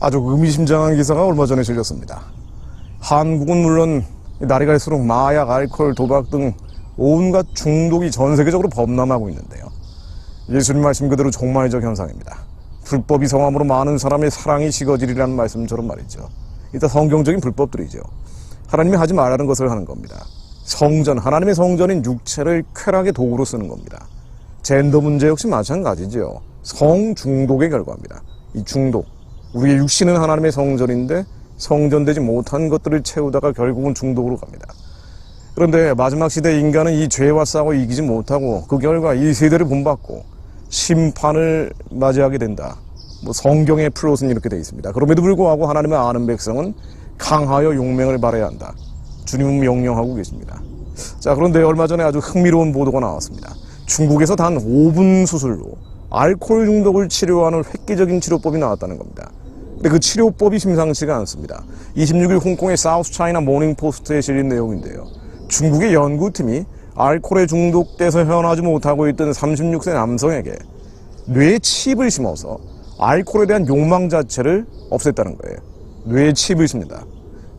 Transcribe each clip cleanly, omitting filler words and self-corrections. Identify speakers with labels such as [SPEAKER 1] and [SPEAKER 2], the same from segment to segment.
[SPEAKER 1] 아주 의미심장한 기사가 얼마 전에 실렸습니다. 한국은 물론 날이 갈수록 마약, 알코올, 도박 등 온갖 중독이 전 세계적으로 범람하고 있는데요. 예수님 말씀 그대로 종말적 현상입니다. 불법이 성함으로 많은 사람의 사랑이 식어지리라는 말씀처럼 말이죠. 일단 성경적인 불법들이죠. 하나님이 하지 말라는 것을 하는 겁니다. 성전, 하나님의 성전인 육체를 쾌락의 도구로 쓰는 겁니다. 젠더 문제 역시 마찬가지죠. 성중독의 결과입니다. 이 중독. 우리의 육신은 하나님의 성전인데 성전되지 못한 것들을 채우다가 결국은 중독으로 갑니다. 그런데 마지막 시대 인간은 이 죄와 싸워 이기지 못하고 그 결과 이 세대를 본받고 심판을 맞이하게 된다. 성경의 플롯은 이렇게 되어 있습니다. 그럼에도 불구하고 하나님의 아는 백성은 강하여 용맹을 발해야 한다. 주님은 명령하고 계십니다. 자, 그런데 얼마 전에 아주 흥미로운 보도가 나왔습니다. 중국에서 단 5분 수술로 알코올 중독을 치료하는 획기적인 치료법이 나왔다는 겁니다. 근데 그 치료법이 심상치가 않습니다. 26일 홍콩의 사우스 차이나 모닝포스트에 실린 내용인데요. 중국의 연구팀이 알코올에 중독돼서 헤어나지 못하고 있던 36세 남성에게 뇌에 칩을 심어서 알코올에 대한 욕망 자체를 없앴다는 거예요. 뇌에 칩을 심는다.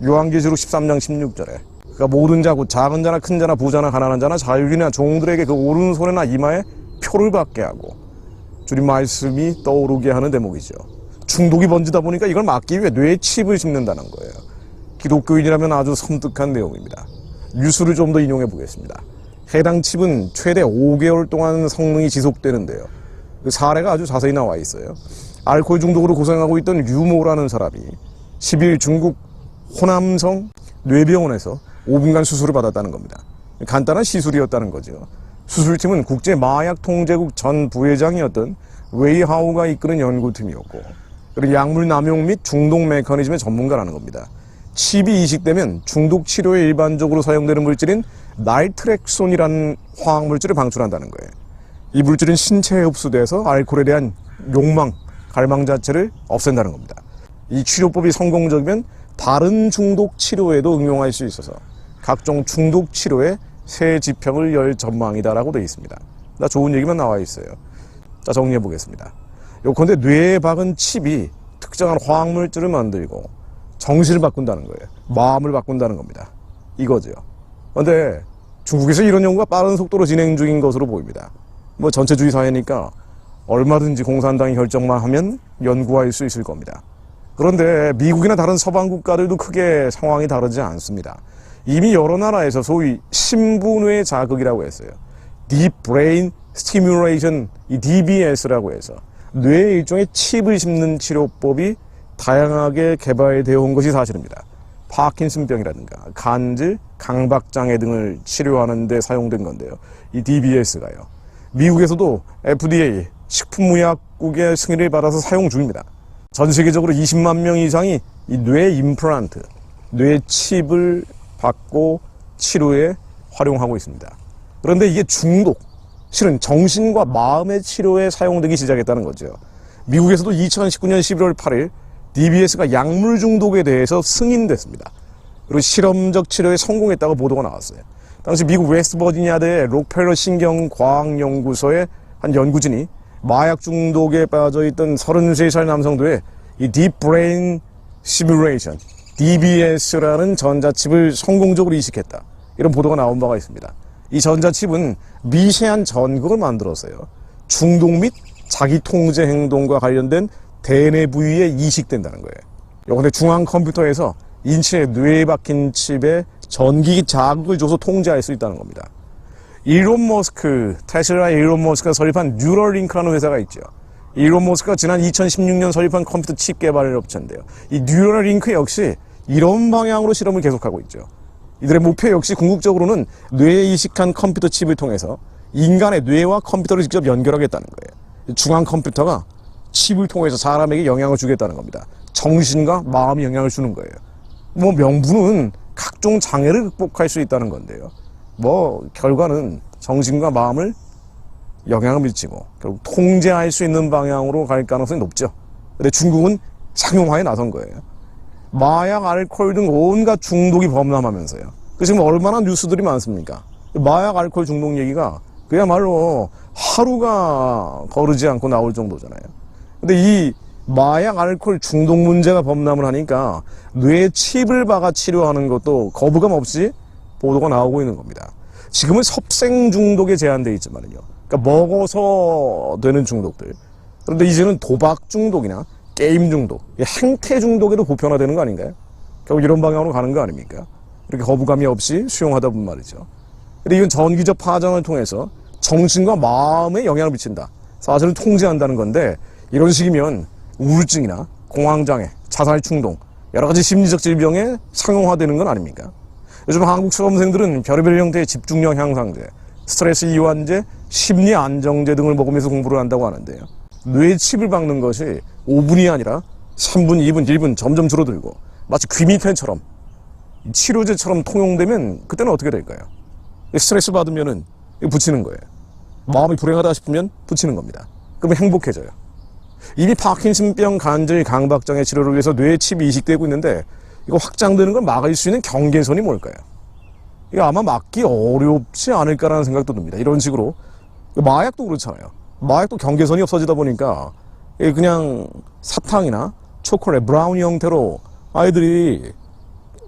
[SPEAKER 1] 요한계시록 13장 16절에 그러니까 모든 자, 곧 작은 자나 큰 자나 부자나 가난한 자나 자유인이나 종들에게 그 오른손이나 이마에 표를 받게 하고 주님 말씀이 떠오르게 하는 대목이죠. 중독이 번지다 보니까 이걸 막기 위해 뇌에 칩을 심는다는 거예요. 기독교인이라면 아주 섬뜩한 내용입니다. 뉴스를 좀 더 인용해 보겠습니다. 해당 칩은 최대 5개월 동안 성능이 지속되는데요. 그 사례가 아주 자세히 나와 있어요. 알코올 중독으로 고생하고 있던 유모라는 사람이 10일 중국 호남성 뇌병원에서 5분간 수술을 받았다는 겁니다. 간단한 시술이었다는 거죠. 수술팀은 국제마약통제국 전 부회장이었던 웨이하우가 이끄는 연구팀이었고, 그리고 약물 남용 및 중독 메커니즘의 전문가라는 겁니다. 칩이 이식되면 중독 치료에 일반적으로 사용되는 물질인 나이트렉손이라는 화학물질을 방출한다는 거예요. 이 물질은 신체에 흡수돼서 알코올에 대한 욕망, 갈망 자체를 없앤다는 겁니다. 이 치료법이 성공적이면 다른 중독 치료에도 응용할 수 있어서 각종 중독 치료에 새 지평을 열 전망이다라고 되어 있습니다. 나 좋은 얘기만 나와 있어요. 자, 정리해 보겠습니다. 요컨대 뇌에 박은 칩이 특정한 화학물질을 만들고 정신을 바꾼다는 거예요. 마음을 바꾼다는 겁니다. 이거죠. 그런데 중국에서 이런 연구가 빠른 속도로 진행 중인 것으로 보입니다. 전체주의 사회니까 얼마든지 공산당이 결정만 하면 연구할 수 있을 겁니다. 그런데 미국이나 다른 서방 국가들도 크게 상황이 다르지 않습니다. 이미 여러 나라에서 소위 신부뇌 자극이라고 했어요. Deep Brain Stimulation, 이 DBS라고 해서 뇌에 일종의 칩을 심는 치료법이 다양하게 개발되어 온 것이 사실입니다. 파킨슨병이라든가 간질, 강박장애 등을 치료하는 데 사용된 건데요. 이 DBS가요. 미국에서도 FDA, 식품의약국의 승인을 받아서 사용 중입니다. 전 세계적으로 20만 명 이상이 이 뇌 임플란트, 뇌 칩을 받고 치료에 활용하고 있습니다. 그런데 이게 중독, 실은 정신과 마음의 치료에 사용되기 시작했다는 거죠. 미국에서도 2019년 11월 8일 DBS가 약물 중독에 대해서 승인됐습니다. 그리고 실험적 치료에 성공했다고 보도가 나왔어요. 당시 미국 웨스트버지니아대 록펠러 신경과학연구소의 한 연구진이 마약 중독에 빠져있던 33살 남성도에 이 Deep Brain Stimulation, DBS라는 전자칩을 성공적으로 이식했다. 이런 보도가 나온 바가 있습니다. 이 전자칩은 미세한 전극을 만들어서요. 중독 및 자기 통제 행동과 관련된 대뇌 부위에 이식된다는 거예요. 요건데 중앙 컴퓨터에서 인체의 뇌에 박힌 칩에 전기기 자극을 줘서 통제할 수 있다는 겁니다. 일론 머스크, 테슬라 일론 머스크가 설립한 뉴럴링크라는 회사가 있죠. 일론 머스크가 지난 2016년 설립한 컴퓨터 칩 개발 업체인데요. 이 뉴럴링크 역시 이런 방향으로 실험을 계속하고 있죠. 이들의 목표 역시 궁극적으로는 뇌에 이식한 컴퓨터 칩을 통해서 인간의 뇌와 컴퓨터를 직접 연결하겠다는 거예요. 중앙 컴퓨터가 칩을 통해서 사람에게 영향을 주겠다는 겁니다. 정신과 마음이 영향을 주는 거예요. 명분은 각종 장애를 극복할 수 있다는 건데요. 결과는 정신과 마음을 영향을 미치고 결국 통제할 수 있는 방향으로 갈 가능성이 높죠. 근데 중국은 상용화에 나선 거예요. 마약, 알코올 등 온갖 중독이 범람하면서요. 지금 얼마나 뉴스들이 많습니까? 마약, 알코올 중독 얘기가 그야말로 하루가 거르지 않고 나올 정도잖아요. 근데 이 마약 알코올 중독 문제가 범람을 하니까 뇌에 칩을 박아 치료하는 것도 거부감 없이 보도가 나오고 있는 겁니다. 지금은 섭생 중독에 제한되어 있지만요. 그러니까 먹어서 되는 중독들. 그런데 이제는 도박 중독이나 게임 중독, 행태 중독에도 보편화되는 거 아닌가요? 결국 이런 방향으로 가는 거 아닙니까? 이렇게 거부감이 없이 수용하다 보면 말이죠. 근데 이건 전기적 파장을 통해서 정신과 마음에 영향을 미친다. 사실은 통제한다는 건데 이런 식이면 우울증이나 공황장애, 자살 충동, 여러 가지 심리적 질병에 상용화되는 건 아닙니까? 요즘 한국 수험생들은 별의별 형태의 집중력 향상제, 스트레스 이완제, 심리 안정제 등을 먹으면서 공부를 한다고 하는데요. 뇌에 칩을 박는 것이 5분이 아니라 3분, 2분, 1분 점점 줄어들고 마치 귀미펜처럼 치료제처럼 통용되면 그때는 어떻게 될까요? 스트레스 받으면은 붙이는 거예요. 마음이 불행하다 싶으면 붙이는 겁니다. 그러면 행복해져요. 이미 파킨슨병 관절 강박장애 치료를 위해서 뇌에 칩이 이식되고 있는데 이거 확장되는 걸 막을 수 있는 경계선이 뭘까요? 이거 아마 막기 어렵지 않을까라는 생각도 듭니다. 이런 식으로 마약도 그렇잖아요. 마약도 경계선이 없어지다 보니까 그냥 사탕이나 초콜릿, 브라우니 형태로 아이들이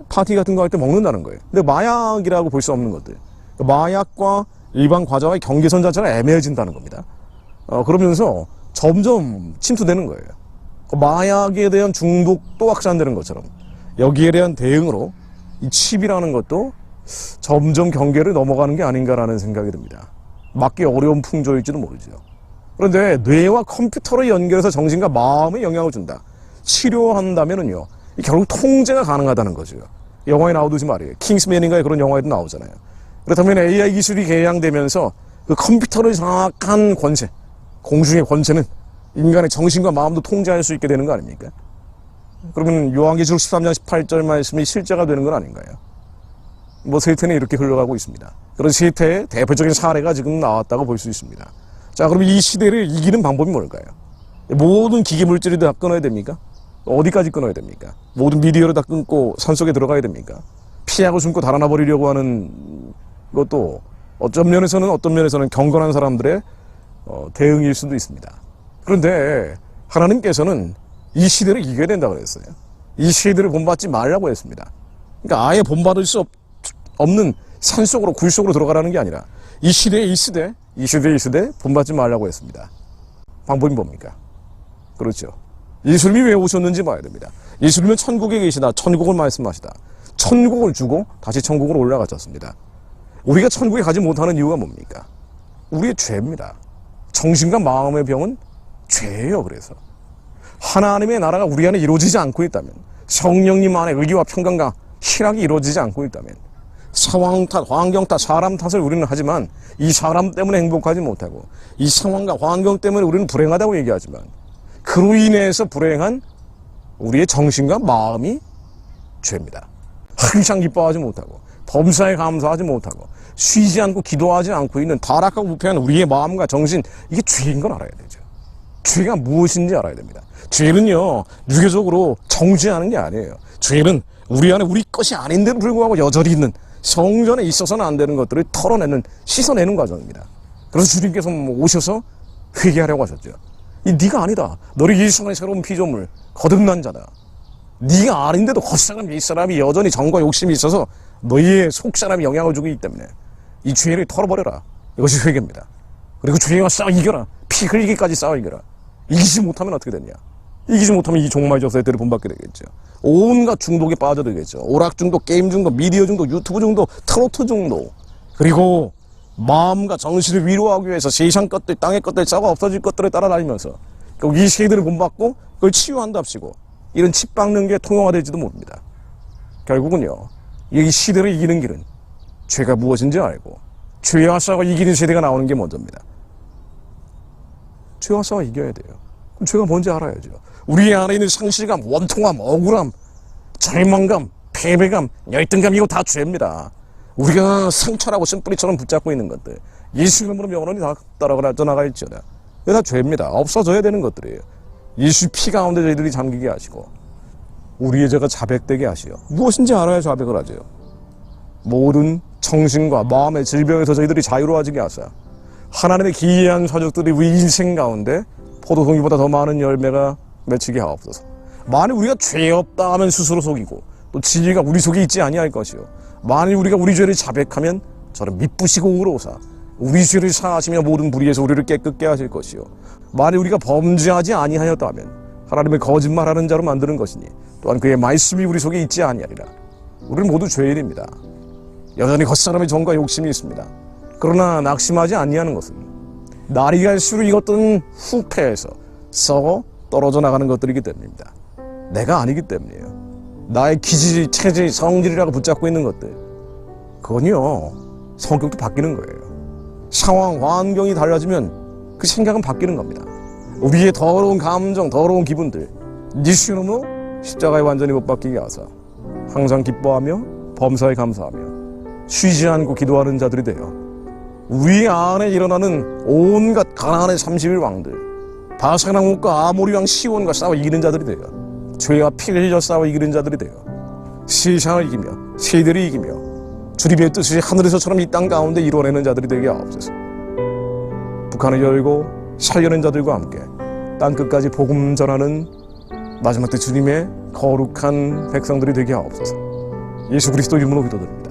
[SPEAKER 1] 파티 같은 거 할 때 먹는다는 거예요. 근데 마약이라고 볼 수 없는 것들. 마약과 일반 과자와의 경계선 자체가 애매해진다는 겁니다. 그러면서 점점 침투되는 거예요. 마약에 대한 중독도 확산되는 것처럼 여기에 대한 대응으로 이 칩이라는 것도 점점 경계를 넘어가는 게 아닌가라는 생각이 듭니다. 막기 어려운 풍조일지도 모르죠. 그런데 뇌와 컴퓨터를 연결해서 정신과 마음에 영향을 준다. 치료한다면은요, 결국 통제가 가능하다는 거죠. 영화에 나오듯이 말이에요. 킹스맨인가에 그런 영화에도 나오잖아요. 그렇다면 AI 기술이 개량되면서 그 컴퓨터를 장악한 권세, 공중의 권세는 인간의 정신과 마음도 통제할 수 있게 되는 거 아닙니까? 그러면 요한계시록 13장 18절 말씀이 실제가 되는 건 아닌가요? 뭐 세태는 이렇게 흘러가고 있습니다. 그런 세태의 대표적인 사례가 지금 나왔다고 볼 수 있습니다. 자, 그럼 이 시대를 이기는 방법이 뭘까요? 모든 기계 물질을 다 끊어야 됩니까? 어디까지 끊어야 됩니까? 모든 미디어를 다 끊고 산속에 들어가야 됩니까? 피하고 숨고 달아나 버리려고 하는 것도 어떤 면에서는 경건한 사람들의 대응일 수도 있습니다. 그런데 하나님께서는 이 시대를 이겨야 된다고 그랬어요. 이 시대를 본받지 말라고 했습니다. 그러니까 아예 본받을 수 없는 산속으로 굴속으로 들어가라는 게 아니라 이 시대에 이 시대 본받지 말라고 했습니다. 방법이 뭡니까? 그렇죠. 예수님이 왜 오셨는지 봐야 됩니다. 예수님은 천국에 계시다. 천국을 말씀하시다. 천국을 주고 다시 천국으로 올라가셨습니다. 우리가 천국에 가지 못하는 이유가 뭡니까? 우리의 죄입니다. 정신과 마음의 병은 죄예요. 그래서 하나님의 나라가 우리 안에 이루어지지 않고 있다면, 성령님 안에 의기와 평강과 희락이 이루어지지 않고 있다면, 상황 탓, 환경 탓, 사람 탓을 우리는 하지만 이 사람 때문에 행복하지 못하고 이 상황과 환경 때문에 우리는 불행하다고 얘기하지만 그로 인해서 불행한 우리의 정신과 마음이 죄입니다. 항상 기뻐하지 못하고 범사에 감사하지 못하고 쉬지 않고 기도하지 않고 있는 타락하고 부패한 우리의 마음과 정신, 이게 죄인 걸 알아야 되죠. 죄가 무엇인지 알아야 됩니다. 죄는요, 유교적으로 정죄하는 게 아니에요. 죄는 우리 안에 우리 것이 아닌데도 불구하고 여전히 있는, 성전에 있어서는 안 되는 것들을 털어내는, 씻어내는 과정입니다. 그래서 주님께서 오셔서 회개하려고 하셨죠. 네가 아니다. 너를 예수의 새로운 피조물, 거듭난 자다. 네가 아닌데도 겉사람 윗사람이 여전히 정과 욕심이 있어서 너희의 속사람이 영향을 주고 있기 때문에 이 죄를 털어버려라. 이것이 회개입니다. 그리고 죄와 싸워 이겨라. 피 흘리기까지 싸워 이겨라. 이기지 못하면 어떻게 되냐? 이기지 못하면 이 종말 세대를 본받게 되겠죠. 온갖 중독에 빠져들겠죠. 오락 중독, 게임 중독, 미디어 중독, 유튜브 중독, 트로트 중독. 그리고 마음과 정신을 위로하기 위해서 세상 것들, 땅의 것들, 썩어 없어질 것들을 따라다니면서 이 세대를 본받고 그걸 치유한답시고 이런 칩 박는 게 통용화될지도 모릅니다. 결국은요, 이 시대를 이기는 길은 죄가 무엇인지 알고 죄와 싸워 이기는 세대가 나오는 게 먼저입니다. 죄와 싸워 이겨야 돼요. 그럼 죄가 뭔지 알아야죠. 우리 안에 있는 상실감, 원통함, 억울함, 절망감, 패배감, 열등감, 이거 다 죄입니다. 우리가 상처라고 쓴뿌리처럼 붙잡고 있는 것들, 예수 이름으로 영원히 다 떠나갈지어다. 이거 다 죄입니다. 없어져야 되는 것들이에요. 예수 피 가운데 저희들이 잠기게 하시고 우리의 죄가 자백되게 하시오. 무엇인지 알아야 자백을 하죠. 모든 정신과 마음의 질병에서 저희들이 자유로워지게 하사 하나님의 기이한 서적들이 우리 인생 가운데 포도송이보다 더 많은 열매가 맺히게 하옵소서. 만일 우리가 죄 없다 하면 스스로 속이고 또 진리가 우리 속에 있지 아니할 것이요, 만일 우리가 우리 죄를 자백하면 저를 미쁘시고 의로우사 우리 죄를 사하시며 모든 불의에서 우리를 깨끗게 하실 것이요, 만일 우리가 범죄하지 아니하였다면 하나님의 거짓말하는 자로 만드는 것이니 또한 그의 말씀이 우리 속에 있지 아니하리라. 우리는 모두 죄인입니다. 여전히 겉사람의 정과 욕심이 있습니다. 그러나 낙심하지 아니하는 것은 날이 갈수록 이것들은 후패해서 썩어 떨어져 나가는 것들이기 때문입니다. 내가 아니기 때문이에요. 나의 기질, 체질, 성질이라고 붙잡고 있는 것들, 그건요 성격도 바뀌는 거예요. 상황, 환경이 달라지면 그 생각은 바뀌는 겁니다. 우리의 더러운 감정, 더러운 기분들, 니시노무 십자가에 완전히 못 박히게 하사 항상 기뻐하며 범사에 감사하며 쉬지 않고 기도하는 자들이 되어 우리 안에 일어나는 온갖 가나안의 30일 왕들, 바산 왕과 아모리 왕 시온과 싸워 이기는 자들이 되어 죄와 피를 흘려 싸워 이기는 자들이 되어 세상을 이기며 세대를 이기며 주님의 뜻이 하늘에서처럼 이 땅 가운데 이루어내는 자들이 되게 하옵소서. 북한을 열고 살려낸 자들과 함께 땅 끝까지 복음 전하는 마지막 때 주님의 거룩한 백성들이 되게 하옵소서. 예수 그리스도 이름으로 기도드립니다.